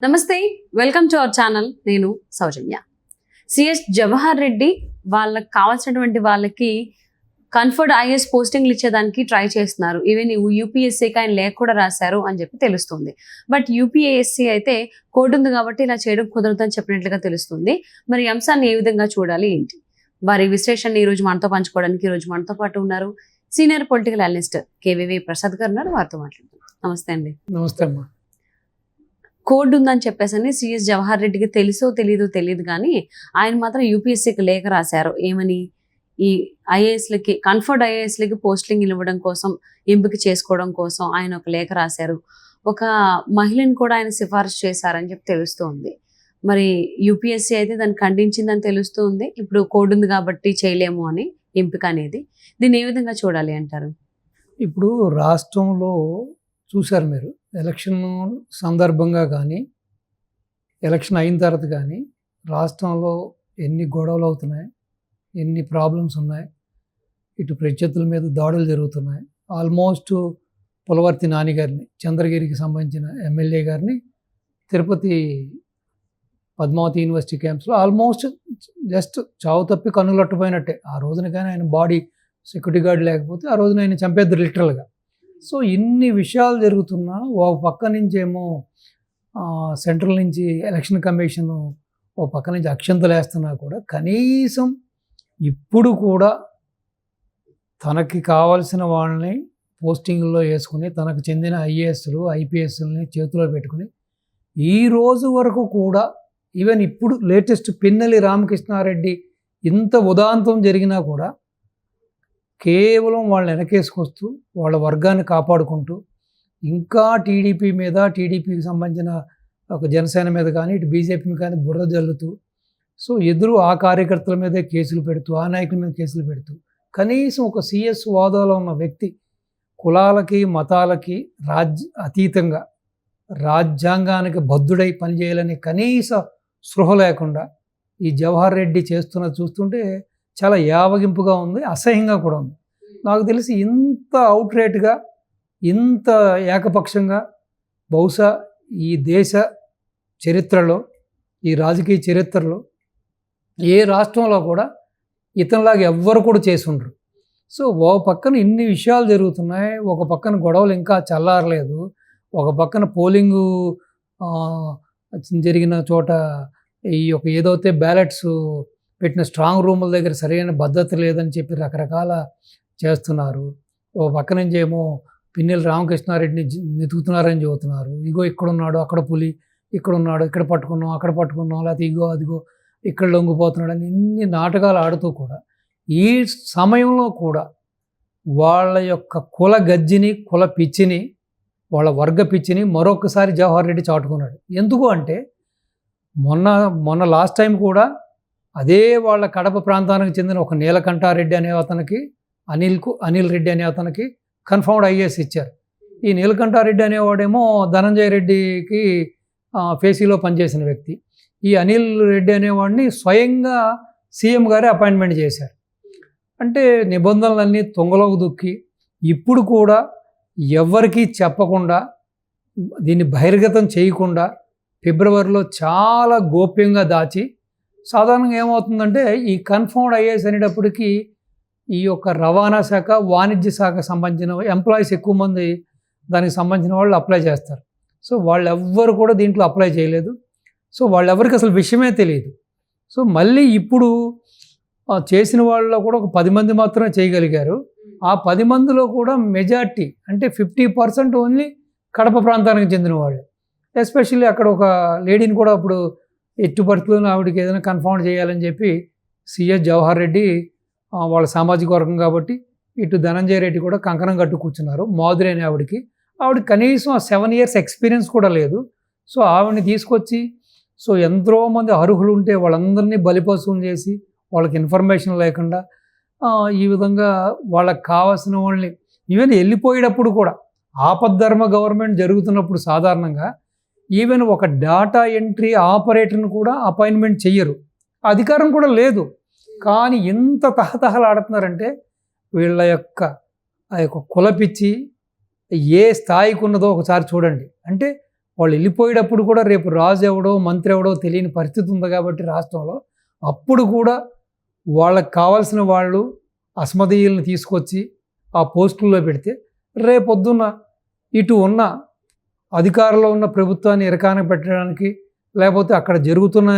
నమస్తే, welcome to our channel. నేను సౌజన్య. CS Jawahar Reddy వాళ్ళకి కావాల్సినటువంటి వాళ్ళకి కన్ఫర్డ్ ఐఏఎస్ పోస్టింగ్లు ఇచ్చేదానికి ట్రై చేస్తున్నారు. ఈవెన్ యూపీఎస్సీకి ఆయన లేఖ కూడా రాశారు అని చెప్పి తెలుస్తుంది. బట్ యూపీఎస్సీ అయితే కోడ్ ఉంది కాబట్టి ఇలా చేయడం కుదరదని చెప్పినట్లుగా తెలుస్తుంది. మరి ఈ అంశాన్ని ఏ విధంగా చూడాలి ఏంటి వారి విశ్లేషణ ఈ రోజు మనతో పంచుకోవడానికి ఈ రోజు మనతో పాటు ఉన్నారు senior political analyst KVV Prasad గారు ఉన్నారు. వారితో మాట్లాడుతున్నాం. నమస్తే అండి. నమస్తే అమ్మా. కోడ్ ఉందని చెప్పేసి సిఎస్ జవహర్ రెడ్డికి తెలియదు కానీ ఆయన మాత్రం యూపీఎస్సీకి లేఖ రాశారు. ఏమని, ఈ ఐఏఎస్లకి కన్ఫర్డ్ ఐఏఎస్లకి పోస్టింగ్ ఇవ్వడం కోసం, ఎంపిక చేసుకోవడం కోసం ఆయన ఒక లేఖ రాశారు. ఒక మహిళను కూడా ఆయన సిఫారసు చేశారని చెప్పి తెలుస్తుంది. మరి యూపీఎస్సీ అయితే దాన్ని ఖండించిందని తెలుస్తుంది. ఇప్పుడు కోడ్ ఉంది కాబట్టి చేయలేము అని ఎంపిక అనేది. దీన్ని ఏ విధంగా చూడాలి అంటారు? ఇప్పుడు రాష్ట్రంలో చూశారు మీరు, ఎలక్షన్ సందర్భంగా కానీ ఎలక్షన్ అయిన తర్వాత కానీ రాష్ట్రంలో ఎన్ని గొడవలు అవుతున్నాయి, ఎన్ని ప్రాబ్లమ్స్ ఉన్నాయి, ఇటు ప్రత్యర్థుల మీద దాడులు జరుగుతున్నాయి. ఆల్మోస్ట్ పులవర్తి నాని గారిని, చంద్రగిరికి సంబంధించిన ఎమ్మెల్యే గారిని తిరుపతి పద్మావతి యూనివర్సిటీ క్యాంప్స్లో ఆల్మోస్ట్ జస్ట్ చావు తప్పి కన్నులట్టుపోయినట్టే. ఆ రోజున కానీ ఆయన బాడీ సెక్యూరిటీ గార్డ్ లేకపోతే ఆ రోజున ఆయన చంపేద్దరు లిటరల్గా. సో ఇన్ని విషయాలు జరుగుతున్నా ఒక పక్క నుంచేమో సెంట్రల్ నుంచి ఎలక్షన్ కమిషన్ ఓ పక్క నుంచి అక్షంతలు వేస్తున్నా కూడా కనీసం ఇప్పుడు కూడా తనకి కావాల్సిన వాళ్ళని పోస్టింగ్లో వేసుకుని తనకు చెందిన ఐఏఎస్లు ఐపీఎస్లని చేతిలో పెట్టుకుని ఈ రోజు వరకు కూడా ఈవెన్ ఇప్పుడు లేటెస్ట్ పిన్నెల్లి రామకృష్ణారెడ్డి ఇంత ఉదాంతం జరిగినా కూడా కేవలం వాళ్ళని వెనకేసుకొస్తూ వాళ్ళ వర్గాన్ని కాపాడుకుంటూ ఇంకా టీడీపీ మీద, టీడీపీకి సంబంధించిన ఒక జనసేన మీద కానీ ఇటు బీజేపీ కానీ బురద జల్లుతూ, సో ఎదురు ఆ కార్యకర్తల మీదే కేసులు పెడుతూ, ఆ నాయకుల మీద కేసులు పెడుతూ, కనీసం ఒక సిఎస్ హోదాలో ఉన్న వ్యక్తి కులాలకి మతాలకి అతీతంగా రాజ్యాంగానికి బద్ధుడై పనిచేయాలని కనీస స్పృహ లేకుండా ఈ జవహర్ రెడ్డి చూస్తుంటే చాలా యావగింపుగా ఉంది, అసహ్యంగా కూడా ఉంది. నాకు తెలిసి ఇంత అవుట్రేట్గా, ఇంత ఏకపక్షంగా బహుశా ఈ దేశ చరిత్రలో, ఈ రాజకీయ చరిత్రలో ఏ రాష్ట్రంలో కూడా ఇతనిలాగా ఎవ్వరు కూడా చేసి ఉండరు. సో ఒక పక్కన ఇన్ని విషయాలు జరుగుతున్నాయి, ఒక పక్కన గొడవలు ఇంకా చల్లారలేదు, ఒక పక్కన పోలింగు జరిగిన చోట ఈ యొక్క ఏదైతే బ్యాలెట్స్ పెట్టిన స్ట్రాంగ్ రూముల దగ్గర సరైన భద్రత లేదని చెప్పి రకరకాల చేస్తున్నారు. ఓ పక్క నుంచి ఏమో పిన్నెల్లి రామకృష్ణారెడ్డిని వెతుకుతున్నారని చెబుతున్నారు. ఇగో ఇక్కడున్నాడు, అక్కడ పులి, ఇక్కడ ఉన్నాడు, ఇక్కడ పట్టుకున్నాం, అక్కడ పట్టుకున్నాం, లేకపోతే ఇగో అదిగో ఇక్కడ లొంగిపోతున్నాడు అని ఇన్ని నాటకాలు ఆడుతూ కూడా ఈ సమయంలో కూడా వాళ్ళ యొక్క కుల గజ్జిని, కుల పిచ్చిని, వాళ్ళ వర్గ పిచ్చిని మరొకసారి జవహర్ రెడ్డి చాటుకున్నాడు. ఎందుకు అంటే మొన్న లాస్ట్ టైం కూడా అదే వాళ్ళ కడప ప్రాంతానికి చెందిన ఒక నీలకంఠారెడ్డి అనే అతనికి, అనిల్ రెడ్డి అనే అతనికి కన్ఫర్మ్డ్ ఐఏఎస్ ఇచ్చారు. ఈ నీలకంఠారెడ్డి అనేవాడేమో ధనంజయ రెడ్డికి ఫేసీలో పనిచేసిన వ్యక్తి. ఈ అనిల్ రెడ్డి అనేవాడిని స్వయంగా సీఎం గారే అపాయింట్మెంట్ చేశారు. అంటే నిబంధనలన్నీ తొంగలోకి దుక్కి ఇప్పుడు కూడా ఎవరికీ చెప్పకుండా, దీన్ని బహిర్గతం చేయకుండా ఫిబ్రవరిలో చాలా గోప్యంగా దాచి, సాధారణంగా ఏమవుతుందంటే ఈ కన్ఫర్మ్డ్ ఐఏఎస్ అనేటప్పటికీ ఈ యొక్క రవాణా శాఖ, వాణిజ్య శాఖకు సంబంధించిన ఎంప్లాయీస్ ఎక్కువ మంది దానికి సంబంధించిన వాళ్ళు అప్లై చేస్తారు. సో వాళ్ళెవ్వరు కూడా దీంట్లో అప్లై చేయలేదు. సో వాళ్ళెవరికి అసలు విషయమే తెలియదు. సో మళ్ళీ ఇప్పుడు చేసిన వాళ్ళలో కూడా ఒక 10 మంది మాత్రమే చేయగలిగారు. ఆ 10 మందిలో కూడా మెజార్టీ అంటే 50% ఓన్లీ కడప ప్రాంతానికి చెందిన వాళ్ళు. ఎస్పెషల్లీ అక్కడ ఒక లేడీని కూడా అప్పుడు ఎట్టు పరిస్థితుల్లో ఆవిడకి ఏదైనా కన్ఫర్మ్ చేయాలని చెప్పి సిఎస్ జవహర్ రెడ్డి వాళ్ళ సామాజిక వర్గం కాబట్టి ఇటు ధనంజయ రెడ్డి కూడా కంకణం కట్టు కూర్చున్నారు. మాధురి అనే ఆవిడ కనీసం 7 years ఎక్స్పీరియన్స్ కూడా లేదు. సో ఆవిడని తీసుకొచ్చి సో ఎంతోమంది అర్హులు ఉంటే వాళ్ళందరినీ బలిపశువులు చేసి వాళ్ళకి ఇన్ఫర్మేషన్ లేకుండా ఈ విధంగా వాళ్ళకి కావాల్సిన వాళ్ళని ఈవెన్ వెళ్ళిపోయేటప్పుడు కూడా ఆపద్ధర్మ గవర్నమెంట్ జరుగుతున్నప్పుడు సాధారణంగా ఈవెన్ ఒక డేటా ఎంట్రీ ఆపరేటర్ని కూడా అపాయింట్మెంట్ చెయ్యరు, అధికారం కూడా లేదు. కానీ ఎంత తహతహలాడుతున్నారంటే వీళ్ళ యొక్క ఆ యొక్క కులపిచ్చి ఏ స్థాయికి ఉన్నదో ఒకసారి చూడండి. అంటే వాళ్ళు వెళ్ళిపోయేటప్పుడు కూడా రేపు రాజు ఎవడో మంత్రి ఎవడో తెలియని పరిస్థితి ఉంది కాబట్టి రాష్ట్రంలో, అప్పుడు కూడా వాళ్ళకి కావాల్సిన వాళ్ళు అస్మదీయులను తీసుకొచ్చి ఆ పోస్టుల్లో పెడితే రేపొద్దున్న ఇటు ఉన్న అధికారంలో ఉన్న ప్రభుత్వాన్ని ఇరకాన పెట్టడానికి, లేకపోతే అక్కడ జరుగుతున్న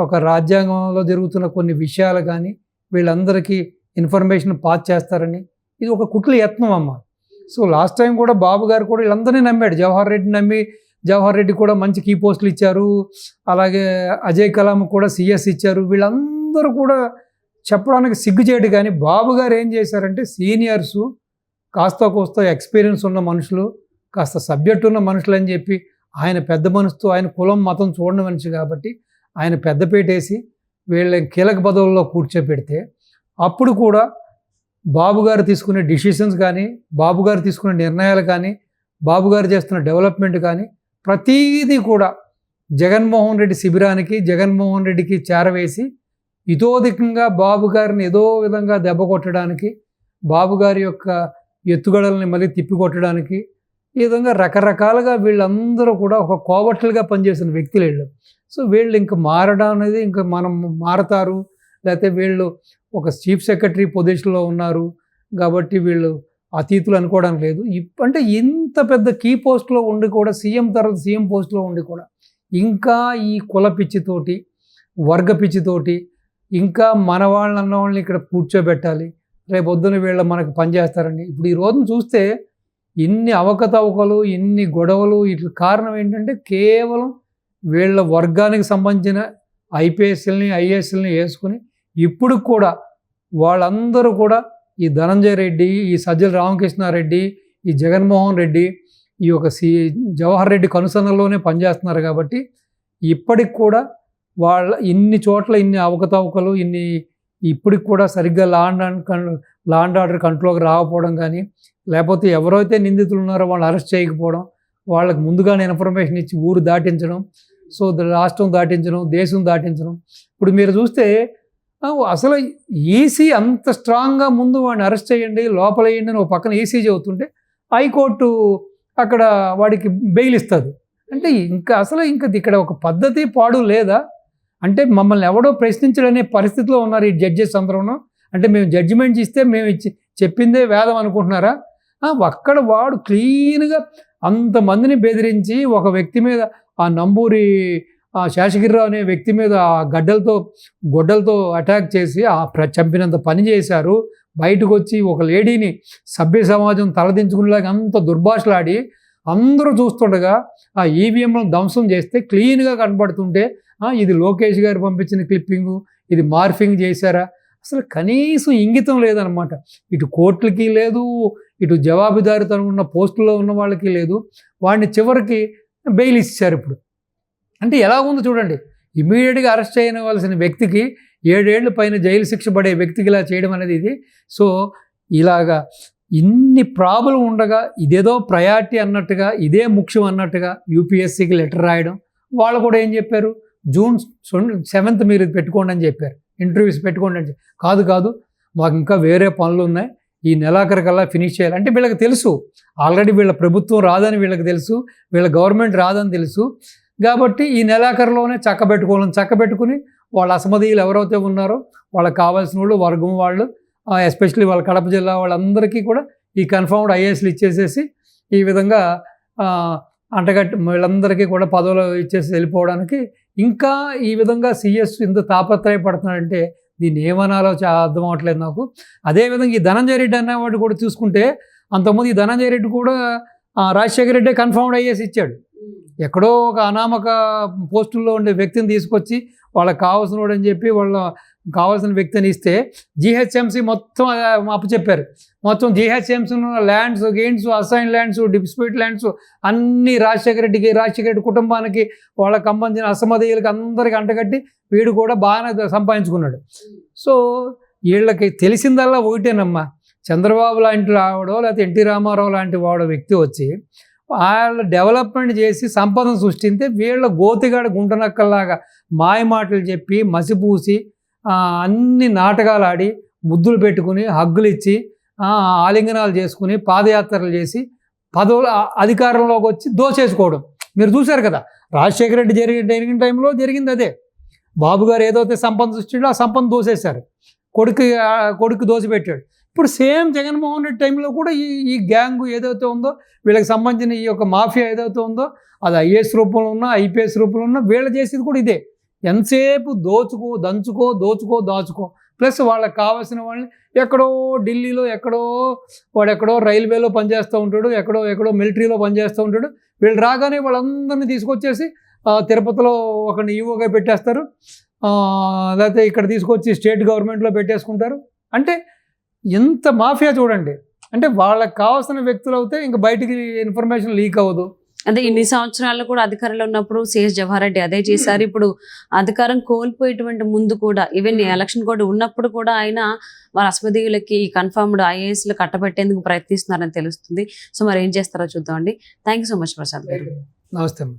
ఒక రాజ్యాంగంలో జరుగుతున్న కొన్ని విషయాలు కానీ వీళ్ళందరికీ ఇన్ఫర్మేషన్ పాస్ చేస్తారని ఇది ఒక కుట్ల యత్నం అమ్మ. సో లాస్ట్ టైం కూడా బాబు గారు కూడా వీళ్ళందరినీ నమ్మాడు. జవహర్ రెడ్డి నమ్మి జవహర్ రెడ్డి కూడా మంచి కీ పోస్టులు ఇచ్చారు, అలాగే అజయ్ కలాం కూడా సిఎస్ ఇచ్చారు. వీళ్ళందరూ కూడా చెప్పడానికి సిగ్గుచేటు. కానీ బాబు గారు ఏం చేశారంటే సీనియర్సు, కాస్త కోస్త ఎక్స్పీరియన్స్ ఉన్న మనుషులు, కాస్త సబ్జెక్ట్ ఉన్న మనుషులు అని చెప్పి ఆయన పెద్ద మనసుతో, ఆయన కులం మతం చూడని మనిషి కాబట్టి ఆయన పెద్దపేటేసి వీళ్ళ కీలక పదవుల్లో కూర్చోపెడితే అప్పుడు కూడా బాబు గారు తీసుకునే డిసిషన్స్ కానీ, బాబు గారు తీసుకునే నిర్ణయాలు కానీ, బాబు గారు చేస్తున్న డెవలప్మెంట్ కానీ ప్రతీదీ కూడా జగన్మోహన్ రెడ్డి శిబిరానికి, జగన్మోహన్ రెడ్డికి చేరవేసి ఇతోధికంగా బాబు గారిని ఏదో విధంగా దెబ్బ కొట్టడానికి, బాబు గారి యొక్క ఎత్తుగడల్ని మళ్ళీ తిప్పికొట్టడానికి, ఈ విధంగా రకరకాలుగా వీళ్ళందరూ కూడా ఒక కోవట్లుగా పనిచేసిన వ్యక్తులు వీళ్ళు. సో వీళ్ళు ఇంక మారడం అనేది ఇంకా మనం మారతారు, లేకపోతే వీళ్ళు ఒక చీఫ్ సెక్రటరీ పొజిషన్లో ఉన్నారు కాబట్టి వీళ్ళు అతీతులు అనుకోవడానికి లేదు. అంటే ఇంత పెద్ద కీ పోస్ట్లో ఉండి కూడా, సీఎం తర్వాత సీఎం పోస్ట్లో ఉండి కూడా ఇంకా ఈ కుల పిచ్చితోటి, వర్గ పిచ్చితోటి, ఇంకా మన వాళ్ళని అన్న వాళ్ళని ఇక్కడ కూర్చోబెట్టాలి, రేపు పొద్దున వీళ్ళు మనకు పనిచేస్తారండి. ఇప్పుడు ఈ రోజున చూస్తే ఇన్ని అవకతవకలు, ఇన్ని గొడవలు, ఇట్లా కారణం ఏంటంటే కేవలం వీళ్ళ వర్గానికి సంబంధించిన ఐపీఎస్ఎల్ని, ఐఏఎస్ఎల్ని వేసుకుని ఇప్పుడు కూడా వాళ్ళందరూ కూడా ఈ ధనంజయ రెడ్డి, ఈ సజ్జల రామకృష్ణారెడ్డి, ఈ జగన్మోహన్ రెడ్డి, ఈ యొక్క జవహర్ రెడ్డి కనుసన్నల్లోనే పనిచేస్తున్నారు కాబట్టి ఇప్పటికి కూడా వాళ్ళ ఇన్ని చోట్ల ఇన్ని అవకతవకలు, ఇప్పటికి కూడా సరిగ్గా లా అండ్ ఆర్డర్ కంట్రోల్కి రాకపోవడం కానీ, లేకపోతే ఎవరైతే నిందితులు ఉన్నారో వాళ్ళని అరెస్ట్ చేయకపోవడం, వాళ్ళకి ముందుగానే ఇన్ఫర్మేషన్ ఇచ్చి ఊరు దాటించడం, సో రాష్ట్రం దాటించడం, దేశం దాటించడం. ఇప్పుడు మీరు చూస్తే అసలు ఈసీ అంత స్ట్రాంగ్గా ముందు వాడిని అరెస్ట్ చేయండి, లోపల వేయండి అని ఒక పక్కన ఈసీ చెబుతుంటే హైకోర్టు అక్కడ వాడికి బెయిల్ ఇస్తుంది. అంటే ఇంకా ఇక్కడ ఒక పద్ధతి పాడు లేదా? అంటే మమ్మల్ని ఎవడో ప్రశ్నించడనే పరిస్థితిలో ఉన్నారు ఈ జడ్జెస్ అందరూ. అంటే మేము జడ్జిమెంట్ ఇస్తే మేము చెప్పిందే వేదం అనుకుంటున్నారా? అక్కడ వాడు క్లీన్గా అంతమందిని బెదిరించి ఒక వ్యక్తి మీద, ఆ నంబూరి శేషగిరిరావు అనే వ్యక్తి మీద గొడ్డలతో అటాక్ చేసి చంపినంత పని చేశారు. బయటకు వచ్చి ఒక లేడీని సభ్య సమాజం తలదించుకునేలాగా అంత దుర్భాషలాడి అందరూ చూస్తుండగా ఆ ఈవీఎంలను ధ్వంసం చేస్తే క్లీన్గా కనబడుతుంటే ఇది లోకేష్ గారు పంపించిన క్లిప్పింగు, ఇది మార్ఫింగ్ చేశారా? అసలు కనీసం ఇంగితం లేదనమాట. ఇటు కోర్టులకి లేదు, ఇటు జవాబుదారితనం ఉన్న పోస్టుల్లో ఉన్న వాళ్ళకి లేదు. వాడిని చివరికి బెయిల్ ఇచ్చారు. ఇప్పుడు అంటే ఎలా ఉందో చూడండి. ఇమీడియట్గా అరెస్ట్ చేయవలసిన వ్యక్తికి 7 ఏళ్ల పైన జైలు శిక్ష పడే వ్యక్తికి ఇలా చేయడం అనేది ఇది. సో ఇలాగా ఇన్ని ప్రాబ్లం ఉండగా ఇదేదో ప్రయారిటీ అన్నట్టుగా, ఇదే ముఖ్యం అన్నట్టుగా యూపీఎస్సీకి లెటర్ రాయడం. వాళ్ళు కూడా ఏం చెప్పారు, June 7th మీరు ఇది పెట్టుకోండి అని చెప్పారు, ఇంటర్వ్యూస్ పెట్టుకోండి అని. కాదు మాకు ఇంకా వేరే పనులు ఉన్నాయి, ఈ నెలాఖరికల్లా ఫినిష్ చేయాలి. అంటే వీళ్ళకి తెలుసు ఆల్రెడీ వీళ్ళ ప్రభుత్వం రాదని వీళ్ళకి తెలుసు, వీళ్ళ గవర్నమెంట్ రాదని తెలుసు కాబట్టి ఈ నెలాఖరులోనే చక్కబెట్టుకుని వాళ్ళ అసమధీయులు ఎవరైతే ఉన్నారో వాళ్ళకి కావాల్సిన వాళ్ళు, వర్గం వాళ్ళు, ఎస్పెషల్లీ వాళ్ళ కడప జిల్లా వాళ్ళందరికీ కూడా ఈ కన్ఫర్మ్డ్ ఐఏఎస్లు ఇచ్చేసేసి ఈ విధంగా అంటగట్టి వీళ్ళందరికీ కూడా పదవులు ఇచ్చేసి వెళ్ళిపోవడానికి ఇంకా ఈ విధంగా సిఎస్ ఇంత తాపత్రయపడుతున్నాడంటే దీన్ని ఏమనాలో అర్థం అవ్వట్లేదు నాకు. అదేవిధంగా ఈ ధనంజయ రెడ్డి అనేవాడు కూడా చూసుకుంటే అంతకుముందు ఈ ధనంజయ రెడ్డి కూడా రాజశేఖర రెడ్డి కన్ఫర్మ్డ్ ఐఏఎస్ ఇచ్చాడు. ఎక్కడో ఒక అనామక పోస్టుల్లో ఉండే వ్యక్తిని తీసుకొచ్చి వాళ్ళకి కావాల్సిన వాడు అని చెప్పి వాళ్ళ కావాల్సిన వ్యక్తిని ఇస్తే జిహెచ్ఎంసీ మొత్తం అప్పచెప్పారు. మొత్తం GHMC lands, gains, assign lands, dispute lands అన్నీ రాజశేఖర రెడ్డి కుటుంబానికి, వాళ్ళకి సంబంధించిన అసమధీయులకి అందరికీ అంటగట్టి వీడు కూడా బాగానే సంపాదించుకున్నాడు. సో వీళ్ళకి తెలిసిందల్లా ఒకటేనమ్మా, చంద్రబాబు లాంటి వాడో లేకపోతే ఎన్టీ రామారావు లాంటి వాడో వ్యక్తి వచ్చి వాళ్ళ డెవలప్మెంట్ చేసి సంపదను సృష్టిస్తే వీళ్ళ గోతిగాడ గుంటనక్కల్లాగా మాయ మాటలు చెప్పి మసిపూసి అన్ని నాటకాలు ఆడి ముద్దులు పెట్టుకుని హగ్గులు ఇచ్చి ఆలింగనాలు చేసుకుని పాదయాత్రలు చేసి పదవులు అధికారంలోకి వచ్చి దోచేసుకోవడం. మీరు చూశారు కదా, రాజశేఖర రెడ్డి జరిగిన టైంలో జరిగింది అదే. బాబు గారు ఏదైతే సంపద సృష్టించో ఆ సంపద దోసేశారు, కొడుకు దోసిపెట్టాడు. ఇప్పుడు సేమ్ జగన్మోహన్ రెడ్డి టైంలో కూడా ఈ గ్యాంగ్ ఏదైతే ఉందో, వీళ్ళకి సంబంధించిన ఈ యొక్క మాఫియా ఏదైతే ఉందో, అది ఐఏఎస్ రూపంలో ఉన్నా ఐపీఎస్ రూపంలో ఉన్నా వీళ్ళు చేసేది కూడా ఇదే. ఎంతసేపు దాచుకో ప్లస్ వాళ్ళకి కావాల్సిన వాళ్ళని ఎక్కడో ఢిల్లీలో వాడెక్కడో రైల్వేలో పనిచేస్తూ ఉంటాడు, ఎక్కడో మిలిటరీలో పనిచేస్తూ ఉంటాడు. వీళ్ళు రాగానే వాళ్ళందరినీ తీసుకొచ్చేసి తిరుపతిలో ఒకరిని ఈవోగా పెట్టేస్తారు, లేకపోతే ఇక్కడ తీసుకొచ్చి స్టేట్ గవర్నమెంట్లో పెట్టేసుకుంటారు. అంటే ఎంత మాఫియా చూడండి. అంటే వాళ్ళకి కావాల్సిన వ్యక్తులు అయితే ఇంకా బయటికి ఇన్ఫర్మేషన్ లీక్ అవ్వదు. అంటే ఇన్ని సంవత్సరాలు కూడా అధికారంలో ఉన్నప్పుడు సిఎస్ జవహర్ రెడ్డి అదే చేశారు. ఇప్పుడు అధికారం కోల్పోయేటువంటి ముందు కూడా, ఈవెన్ ఎలక్షన్ కూడా ఉన్నప్పుడు కూడా ఆయన వారి అస్మదీయులకి కన్ఫర్మ్డ్ ఐఏఎస్లు కట్టబెట్టేందుకు ప్రయత్నిస్తున్నారని తెలుస్తుంది. సో మరి ఏం చేస్తారో చూద్దామండి. Thank you so much Prasad గారు. నమస్తే.